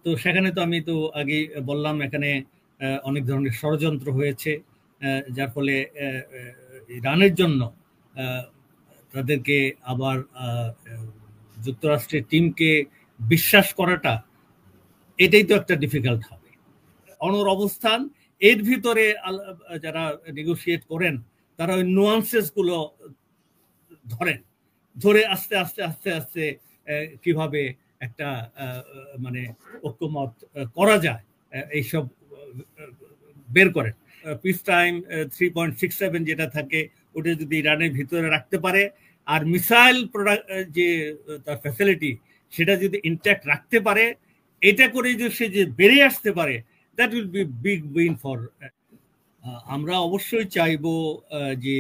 তো সেখানে তো আমি তো আগে বললাম এখানে অনেক ধরনের ষড়যন্ত্র হয়েছে, যার ফলে ইরানের জন্য তাদেরকে আবার যুক্তরাষ্ট্রের টিমকে বিশ্বাস করাটা এটাই তো একটা ডিফিকাল্ট হবে। অনর অবস্থান এর ভিতরে যারা নেগোশিয়েট করেন তারা ওই নুয়ান্সেস গুলো ধরে আস্তে আস্তে আস্তে আস্তে কিভাবে একটা মানে ঐক্যমত করা যায় এইসব বের করেন। পিস টাইম 3.67 যেটা থাকে ওটা যদি ইরানের ভিতরে রাখতে পারে আর মিসাইল যে তার ফ্যাসিলিটি সেটা যদি ইনট্যাক্ট রাখতে পারে, এটা করে যদি সে যে বেরিয়ে আসতে পারে, that will be big win for. আমরা অবশ্যই চাইবো যে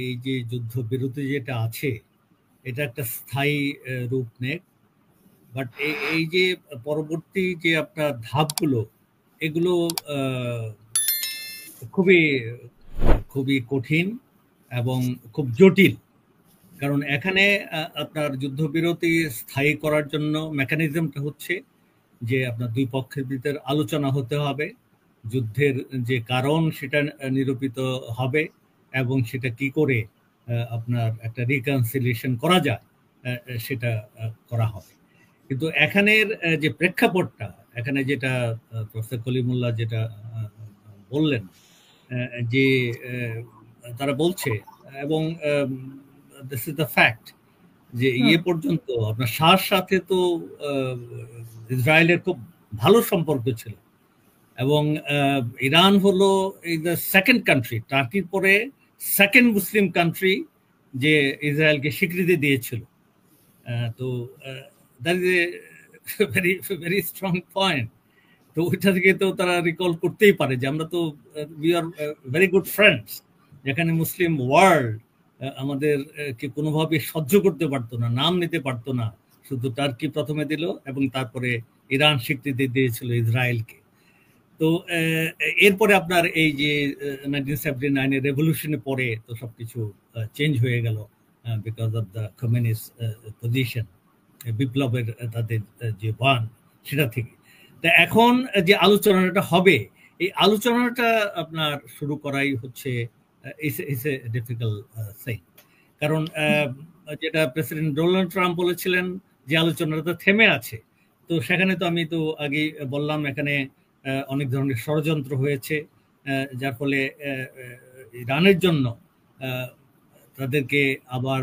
এই যে যুদ্ধবিরতি যেটা আছে এটা একটা স্থায়ী রূপ নেক, বাট এই যে পরবর্তী যে আপনার ধাপগুলো এগুলো খুবই খুবই কঠিন এবং খুব জটিল। কারণ এখানে আপনার যুদ্ধবিরতি স্থায়ী করার জন্য মেকানিজমটা হচ্ছে যে আপনার দুই পক্ষের ভিতরে আলোচনা হতে হবে, যুদ্ধের যে কারণ সেটা নিরূপিত হবে এবং সেটা কি করে আপনার একটা রিকনসিলিয়েশন করা যায় সেটা করা হবে। কিন্তু এখানের যে প্রেক্ষাপটটা, এখানে যেটা প্রফেসর কলিমুল্লাহ যেটা বললেন যে তারা বলছে এবং দিস ইজ দ্য ফ্যাক্ট যে পর্যন্ত আপনার শাহর সাথে তো ইসরায়েলের খুব ভালো সম্পর্ক ছিল এবং ইরান হলো এই দ্য সেকেন্ড কান্ট্রি, টার্কির পরে সেকেন্ড মুসলিম কান্ট্রি যে ইসরায়েলকে স্বীকৃতি দিয়েছিল। তো that is a very very strong point. তো ওইটা থেকে তো তারা রিকল করতেই পারে যে আমরা তো we are very good friends, যেখানে মুসলিম ওয়ার্ল্ড আমাদেরকে কোনোভাবে সহ্য করতে পারতো না, নাম নিতে পারতো না, শুধু টার্কি প্রথমে দিল এবং তারপরে ইরান স্বীকৃতি দিয়েছিল ইসরায়েলকে। তো এরপরে আপনার এই যে 1979 রেভলিউশনের পরে তো সবকিছু চেঞ্জ হয়ে গেল because of the communist position, বিপ্লবের তাদের যে বান সেটা থেকে। তা এখন যে আলোচনাটা হবে এই আলোচনাটা আপনার শুরু করাই হচ্ছে ডিফিকাল্ট থিং। কারণ যেটা প্রেসিডেন্ট ডোনাল্ড ট্রাম্প বলেছিলেন যে আলোচনাটা থেমে আছে, তো সেখানে তো আমি তো আগে বললাম এখানে অনেক ধরনের ষড়যন্ত্র হয়েছে, যার ফলে ইরানের জন্য তাদেরকে আবার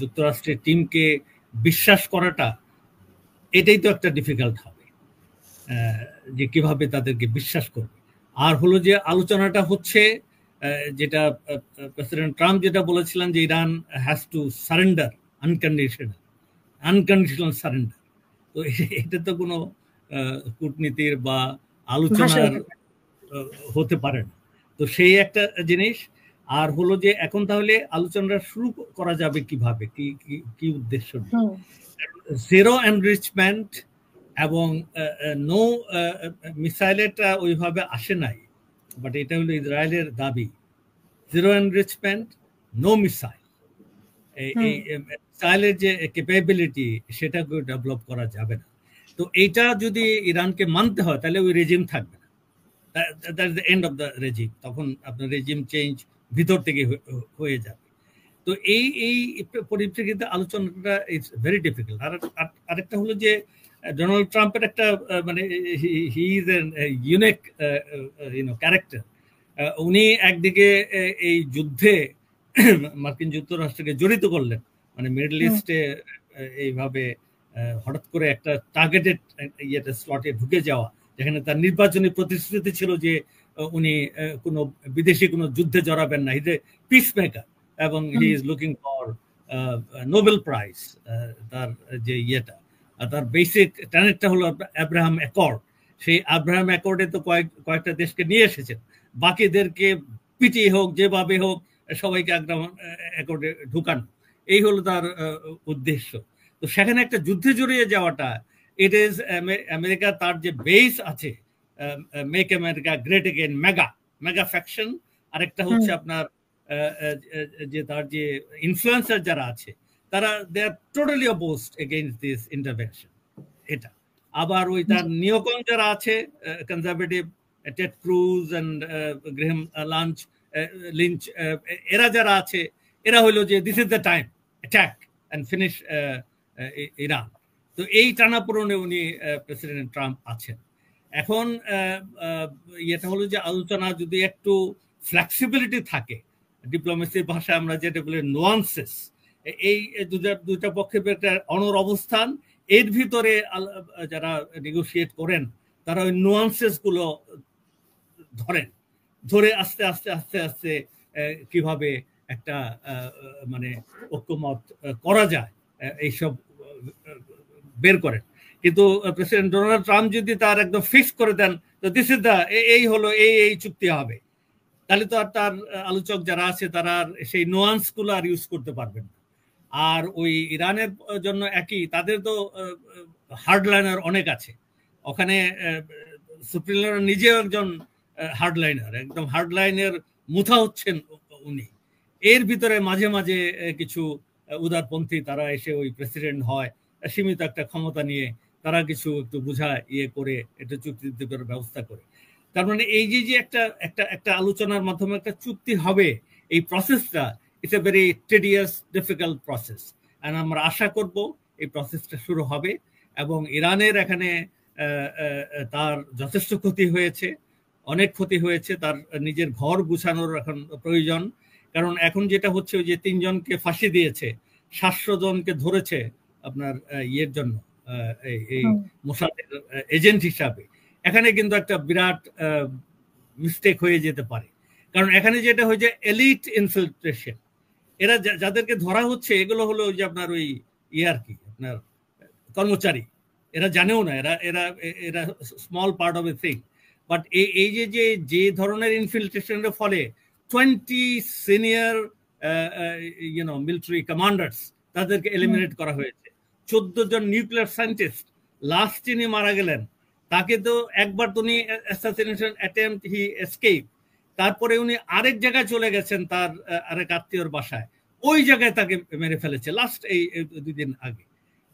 যুক্তরাষ্ট্রের টিমকে বিশ্বাস করাটা এটাই তো একটা ডিফিকাল্ট হবে যে কিভাবে তাদেরকে বিশ্বাস করবে। আর হলো যে আলোচনাটা হচ্ছে যেটা প্রেসিডেন্ট ট্রাম্প যেটা বলেছিলেন যে Iran has to surrender unconditional surrender. তো এটা তো কোনো কূটনীতির বা আলোচনার হতে পারে না। তো সেই একটা জিনিস। আর হলো যে এখন তাহলে আলোচনাটা শুরু করা যাবে কিভাবে, কি কি উদ্দেশ্য নিয়ে? জিরো এনরিচমেন্ট এবং নো মিসাইলেরটা ওইভাবে আসে নাই, বাট এটা হলো ইসরায়েলের দাবি, জিরো এনরিচমেন্ট নো মিসাইল। এই মিসাইলের যে ক্যাপাবিলিটি সেটাকে ডেভেলপ করা যাবে না। তো এইটা যদি ইরানকে মানতে হয় তাহলে ওই রেজিম থাকবে না, that is the end of the regime. তখন আপনার রেজিম চেঞ্জ ভিতর থেকে হয়ে যাবে। তো এই পরিপ্রেক্ষিতে আলোচনাটা ইজ ভেরি ডিফিকাল্ট। আরেকটা হলো যে ডোনাল্ড ট্রাম্পের একটা মানে he is an unique character. উনি একদিকে এই যুদ্ধে মার্কিন যুক্তরাষ্ট্রকে জড়িত করলেন, মানে মিডল ইস্টে এইভাবে হঠাৎ করে একটা টার্গেটেড স্লটে ঢুকে যাওয়া, যেখানে তার নির্বাচনী প্রতিশ্রুতি ছিল যে উনি কোনো বিদেশি কোনো যুদ্ধে জড়াবেন না, he is a peace maker এবং he is looking for Nobel prize. তার যে তার বেসিক ট্যানেটটা হলো আব্রাহাম অ্যাকর্ড। সেই আব্রাহাম অ্যাকর্ডে তো কয়েকটা দেশকে নিয়ে এসেছেন, বাকিদেরকে পিটিয়ে হোক যেভাবে হোক সবাইকে আব্রাহাম অ্যাকর্ডে ঢুকানো, এই হলো তার উদ্দেশ্য। তো সেখানে একটা যুদ্ধে জড়িয়ে যাওয়াটা, ইট ইজ আমেরিকা তার যে বেস আছে make America great again, mega faction. আরেকটা হচ্ছে আপনার যে তার যে ইনফ্লুয়েন্সার যারা আছে তারা they are totally opposed against this intervention. এটা আবার ওই তার নিওকন যারা আছে conservative, Ted Cruz and Graham Lynch, এরা যারা আছে, এরা হইলো যে this is the time attack and finish Iran. তো এই টানাপোড়েনে উনি প্রেসিডেন্ট ট্রাম্প আছেন। এখন এটা হলো যে আলোচনা যদি একটু ফ্লেক্সিবিলিটি থাকে, ডিপ্লোমেসির ভাষায় আমরা যেটা বলি নোয়ান্সেস, এই দুটা পক্ষের একটা অনর অবস্থান, এর ভিতরে যারা নেগোশিয়েট করেন তারা ওই নোয়ান্সেস গুলো ধরে আস্তে আস্তে আস্তে আস্তে কিভাবে একটা মানে ঐক্যমত করা যায় এইসব বের করেন। কিন্তু প্রেসিডেন্ট ডোনাল্ড ট্রাম্প যদি তার একদম ফিক্স করে দেন তো দিস ইজ দা, এই হলো এই চুক্তি হবে, তাহলে তো আর তার আলোচক যারা আছে তারা সেই নোয়ান্স গুলো আর ইউজ করতে পারবেন না। আর ওই ইরানের জন্য একই, তাদের তো হার্ডলাইনার অনেক আছে ওখানে। সুপ্রিম নিজেও একজন হার্ডলাইনার, একদম হার্ডলাইনের মুথা হচ্ছেন উনি। এর ভিতরে মাঝে মাঝে কিছু উদারপন্থী তারা এসে ওই প্রেসিডেন্ট হয়, সীমিত একটা ক্ষমতা নিয়ে তারা কিছু একটু বুঝায় করে এটা চুক্তি করার ব্যবস্থা করে। তার মানে এই যে একটা একটা একটা আলোচনার মাধ্যমে একটা চুক্তি হবে, এই প্রসেসটা it's a very tedious difficult process. আর আমরা আশা করব এই প্রসেসটা শুরু হবে। এবং ইরানের এখানে তার যথেষ্ট ক্ষতি হয়েছে, অনেক ক্ষতি হয়েছে, তার নিজের ঘর গুছানোর এখন প্রয়োজন। কারণ এখন যেটা হচ্ছে ওই যে 3 জনকে ফাঁসি দিয়েছে, 700 জনকে ধরেছে আপনার ইয়ের জন্য, এই মোসাদের এজেন্ট হিসাবে। এখানে কিন্তু একটা বিরাট মিস্টেক হয়ে যেতে পারে। কারণ এখানে যেটা হয়েছে এলিট ইনফিলট্রেশন, এরা যাদেরকে ধরা হচ্ছে এগুলো হলো ওই যে আপনার ওই আর কি আপনার কর্মচারী, এরা জানেও না, এরা এরা এরা small part of a thing. But এই যে ধরনের ইনফিলট্রেশনের ফলে 20 সিনিয়র মিলিটারি কমান্ডার্স তাদেরকে এলিমিনেট করা হয়েছে। 14 জন নিউক্লিয়ার সায়েন্টিস্ট, লাস্ট যিনি মারা গেলেন তাকে তো একবার উনি অ্যাসাসিনেশন অ্যাটেম্পট, হি এসকেপ, তারপরে উনি আরেক জায়গায় চলে গেছেন তার আরেক আত্মীয়র বাসায়, ওই জায়গায় তাকে মেরে ফেলেছে লাস্ট এই 2 দিন আগে।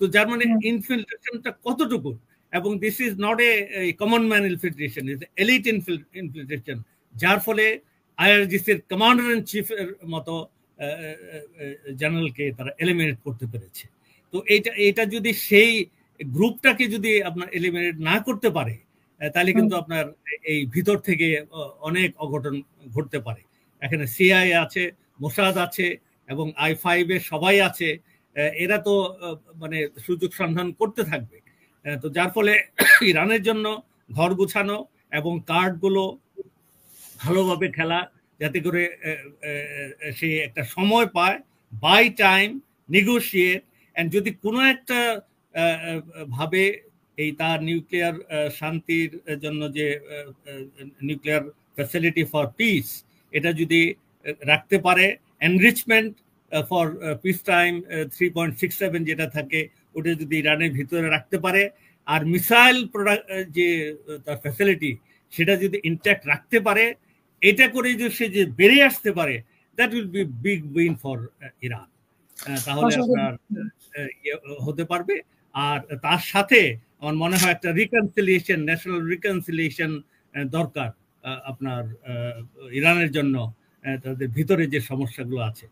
তো যার মানে ইনফিলট্রেশনটা কতটুকু, এবং this is not a common man infiltration, is elite infiltration, যার ফলে আইআরজিসির কমান্ডার ইন চিফের মতো জেনারেলকে তারা এলিমিনেট করতে পেরেছে। তো এটা যদি সেই গ্রুপটাকে যদি আপনার এলিমিনেট না করতে পারে, তাহলে কিন্তু আপনার এই ভিতর থেকে অনেক অঘটন ঘটতে পারে। এখানে সিআইএ আছে, মোসাদ আছে এবং I5 এর সবাই আছে, এরা তো মানে সুযোগ সন্ধান করতে থাকবে। তো যার ফলে ইরানের জন্য ঘর গুছানো এবং কার্ডগুলো ভালোভাবে খেলা, যাতে করে সে একটা সময় পায়, বাই টাইম, নেগোশিয়েট, এন্ড যদি কোনো একটা ভাবে এই তার নিউক্লিয়ার শান্তির জন্য যে নিউক্লিয়ার ফ্যাসিলিটি ফর পিস, এটা যদি রাখতে পারে, এনরিচমেন্ট ফর পিস টাইম 3.67 যেটা থাকে, ওটা যদি ইরানের ভিতরে রাখতে পারে, আর মিসাইল প্রোডাক্ট যে তার ফ্যাসিলিটি সেটা যদি ইনট্যাক্ট রাখতে পারে, এটা করে যদি সে যে বেরিয়ে আসতে পারে, that will be big win for Iran. তাহলে আপনার হতে পারবে। আর তার সাথে আমার মনে হয় একটা রিকনসিলিয়েশন, ন্যাশনাল রিকনসিলিয়েশন দরকার আপনার ইরানের জন্য, তাদের ভিতরে যে সমস্যাগুলো আছে।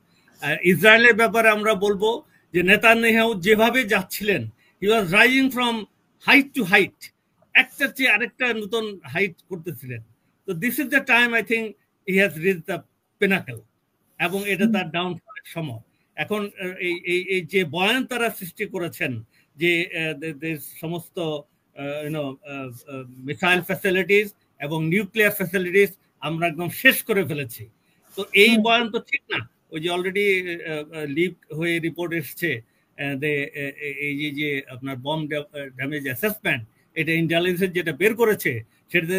ইসরায়েলের ব্যাপারে আমরা বলবো যে নেতানিয়াহু যেভাবে যাচ্ছিলেন, he was rising from height to height, একটার চেয়ে আরেকটা নতুন হাইট করতেছিলেন। তো this is the time I think he has reach the pinnacle, এবং এটা তার ডাউনফলের সময়। এখন এই যে বয়ান তারা সৃষ্টি করেছেন যে সমস্ত মিসাইল ফ্যাসিলিটিস এবং নিউক্লিয়ার ফ্যাসিলিটিস আমরা একদম শেষ করে ফেলেছি, তো এই বয়ান তো ঠিক না। ওই যে অলরেডি লিক হয়ে রিপোর্ট এসছে, এই যে আপনার বম ড্যামেজ অ্যাসেসমেন্ট, এটা ইন্টেলিজেন্স যেটা বের করেছে সেটা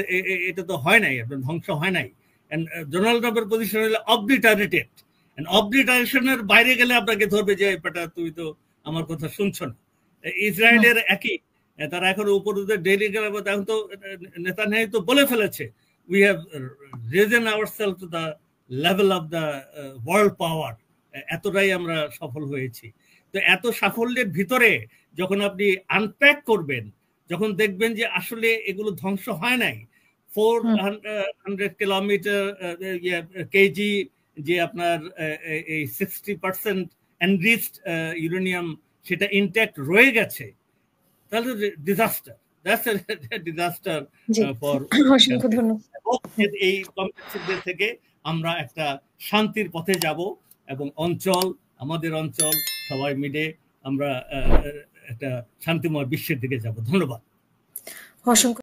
এটা তো হয় নাই, আপনার ধ্বংস হয় নাই। ডোনাল্ড ট্রাম্পের পজিশন হলো অবলিটারেটেড, অবলিটারেশনের বাইরে গেলে আপনাকে ধরবে যে এটা তুমি তো আমার কথা শুনছো না। ইসরায়েলের একই, তারা এখন উপর ডেইলি গেলে, এখন তো নেতানিয়াহু তো বলে ফেলেছে, we have risen ourselves to the level of the world power, এতটাই আমরা সফল হয়েছি। তো এত সাফল্যের ভিতরে যখন আপনি আনপ্যাক করবেন, যখন দেখবেন যে আসলে এগুলো ধ্বংস হয় নাই, 400 কিলোমিটার কেজি যে আপনার এই 60% এনরিচড ইউরেনিয়াম সেটা ইনট্যাক্ট রয়ে গেছে, তাহলে disaster, that's a disaster for. অসংখ্য ধন্যবাদ। এই কমপ্লেক্সিটি থেকে আমরা একটা শান্তির পথে যাব এবং আমাদের অঞ্চল সবাই মিলে আমরা একটা শান্তিময় বিশ্বের দিকে যাব। ধন্যবাদ। অসংখ্য